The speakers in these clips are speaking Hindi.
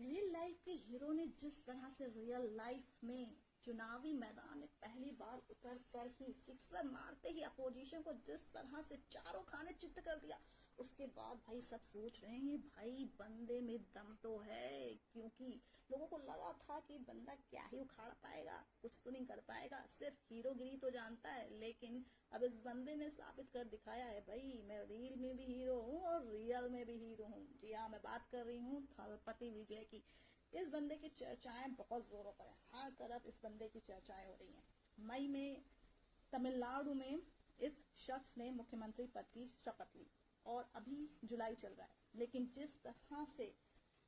रियल लाइफ के हीरो ने जिस तरह से रियल लाइफ में चुनावी मैदान में पहली बार उतर कर ही सिक्सर मारते ही अपोजिशन को जिस तरह से चारों खाने चित्त कर दिया, उसके बाद भाई सब सोच रहे हैं भाई बंदे में दम तो है। क्योंकि लोगों को लगा था कि बंदा क्या ही उखाड़ पाएगा, कुछ तो नहीं कर पाएगा, सिर्फ हीरोगिरी तो जानता है। लेकिन अब इस बंदे ने साबित कर दिखाया है भाई मैं रील में भी हीरो हूँ और रियल में भी हीरो हूँ। जी हाँ, मैं बात कर रही हूँ थलपति विजय की। इस बंदे की चर्चाएं बहुत जोरों पर है, हर तरफ इस बंदे की चर्चाएं हो रही हैं। मई में तमिलनाडु में इस शख्स ने मुख्यमंत्री पद की शपथ ली और अभी जुलाई चल रहा है, लेकिन जिस तरह से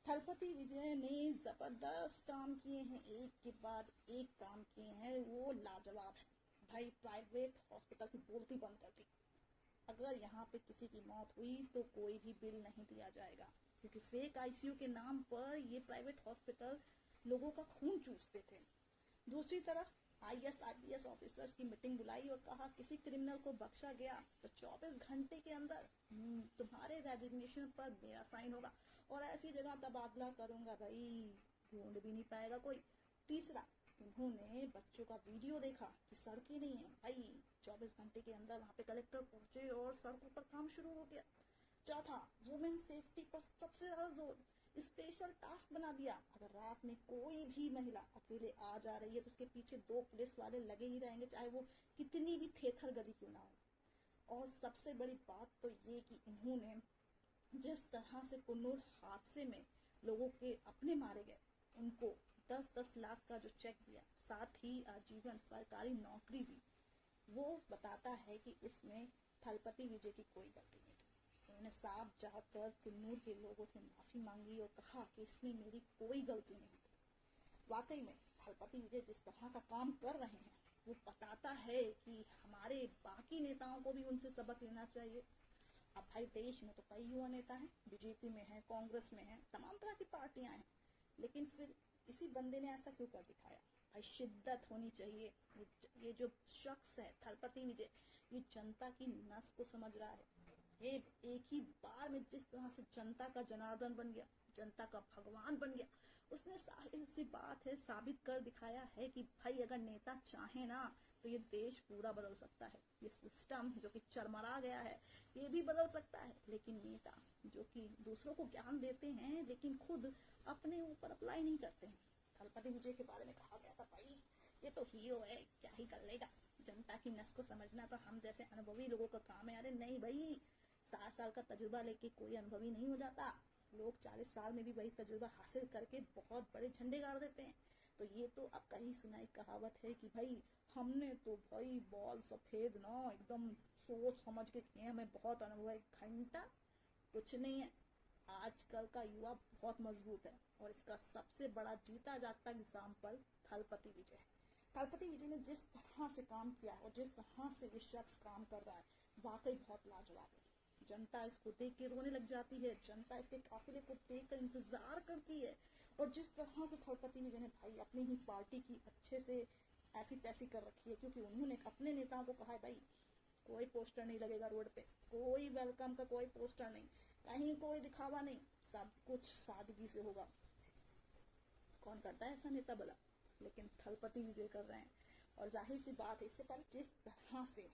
थलपति विजय ने जबरदस्त काम किए हैं, एक के बाद एक काम किए हैं, वो लाजवाब है भाई। प्राइवेट हॉस्पिटल की बोलती बंद कर दी। अगर यहाँ पे किसी की मौत हुई तो कोई भी बिल नहीं दिया जाएगा, क्योंकि फेक आईसीयू के नाम पर ये प्राइवेट हॉस्पिटल लोगों का खून चूसते थे। दूसरी तरफ आईएएस आईपीएस ऑफिसर्स की मीटिंग बुलाई और कहा किसी क्रिमिनल को बख्शा गया तो 24 घंटे के अंदर तुम्हारे रेजिग्नेशन पर मेरा साइन होगा और ऐसी जगह तबादला करूंगा भाई, ढूंढ भी नहीं पाएगा कोई। तीसरा, उन्होंने बच्चों का वीडियो देखा कि सड़कें नहीं है भाई, 24 घंटे के अंदर वहां पे कलेक्टर पहुंचे और सड़कों पर काम शुरू हो गया। चौथा, वुमेन सेफ्टी पर सबसे ज्यादा जोर, स्पेशल टास्क बना दिया। अगर रात में कोई भी महिला अकेले आ जा रही है तो उसके पीछे 2 पुलिस वाले लगे ही रहेंगे, चाहे वो कितनी भी थेथर गली क्यों ना हो। और सबसे बड़ी बात तो ये कि इन्होंने जिस तरह से कुन्नूर हादसे में लोगों के अपने मारे गए, उनको 10-10 लाख का जो चेक दिया, साथ ही आजीवन सरकारी नौकरी दी, वो बताता है कि इसमें थलपति विजय की कोई गलती नहीं थी। उन्होंने साफ जाकर कुन्नूर के लोगों से माफी मांगी और कहा कि इसमें मेरी कोई गलती नहीं थी। वाकई में थलपति विजय जिस तरह का काम कर रहे हैं वो बताता है कि हमारे बाकी नेताओं को भी उनसे सबक लेना चाहिए। अब भाई देश में तो कई युवा नेता हैं, बीजेपी में है, कांग्रेस में है, तमाम तरह की पार्टियां हैं, लेकिन फिर इसी बंदे ने ऐसा क्यों कर दिखाया। भाई शिद्दत होनी चाहिए। ये जो शख्स है थलपति विजय, ये जनता की नस को समझ रहा है। ये एक ही बार में जिस तरह से जनता का जनार्दन बन गया, जनता का भगवान बन गया, उसने साहिल सी बात है साबित कर दिखाया है कि भाई अगर नेता चाहे ना तो ये देश पूरा बदल सकता है। ये सिस्टम जो कि चरमरा गया है ये भी बदल सकता है, लेकिन नेता जो कि दूसरों को ज्ञान देते हैं लेकिन खुद अपने ऊपर अप्लाई नहीं करते हैं। थलपति विजय के बारे में कहा गया था भाई ये तो हीरो है, क्या ही कर लेगा, जनता की नस को समझना तो हम जैसे अनुभवी लोगों का काम है। अरे नहीं भाई, 60 साल का तजुर्बा लेके कोई अनुभवी नहीं हो जाता। लोग 40 साल में भी वही तजुर्बा हासिल करके बहुत बड़े झंडे गाड़ देते हैं। तो ये तो अब कहीं सुनाई कहावत है कि भाई हमने तो भाई बॉल सफेद ना एकदम सोच समझ के किए, हमें बहुत अनुभव है। घंटा कुछ नहीं है। आजकल का युवा बहुत मजबूत है और इसका सबसे बड़ा जीता जागता एग्जाम्पल थलपति विजय है। थलपति विजय ने जिस तरह से काम किया और जिस तरह से ये शख्स काम कर रहा है वाकई बहुत लाजवाब है। जनता इसको देख के रोने लग जाती है, जनता इसके काफिले को देख कर इंतजार करती है। और जिस तरह से थलपति विजय ने भाई अपनी ही पार्टी की अच्छे से ऐसी तैसी कर रखी है, क्योंकि उन्होंने अपने नेताओं को कहा है भाई कोई पोस्टर नहीं लगेगा रोड पे, कोई वेलकम का कोई पोस्टर नहीं, कहीं कोई दिखावा नहीं, सब कुछ सादगी से होगा। कौन करता है ऐसा नेता भला, लेकिन थलपति विजय कर रहे हैं। और जाहिर सी बात है, इससे पहले जिस तरह से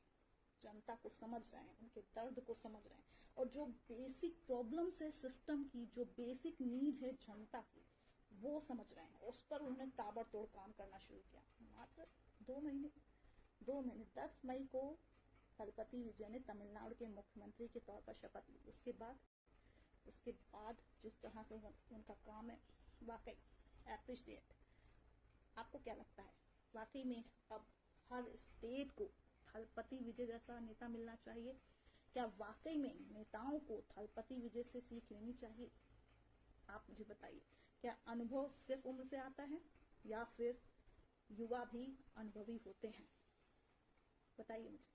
जनता को समझ रहे हैं, उनके दर्द को समझ रहे हैं और जो बेसिक प्रॉब्लम्स है सिस्टम की, जो बेसिक नीड है जनता की, वो समझ रहे हैं, उस पर उन्होंने ताबड़तोड़ काम करना शुरू किया। मात्र 2 महीने 10 मई को थलपति विजय ने तमिलनाडु के मुख्यमंत्री के तौर पर शपथ ली। उसके बाद जिस तरह से उनका काम है वाकई एप्रिशिएट। आपको क्या लगता है, वाकई में अब हर स्टेट को थलपति विजय जैसा नेता मिलना चाहिए? क्या वाकई में नेताओं को थलपति विजय से सीख लेनी चाहिए? आप मुझे बताइए, क्या अनुभव सिर्फ उम्र से आता है या फिर युवा भी अनुभवी होते हैं? बताइए मुझे।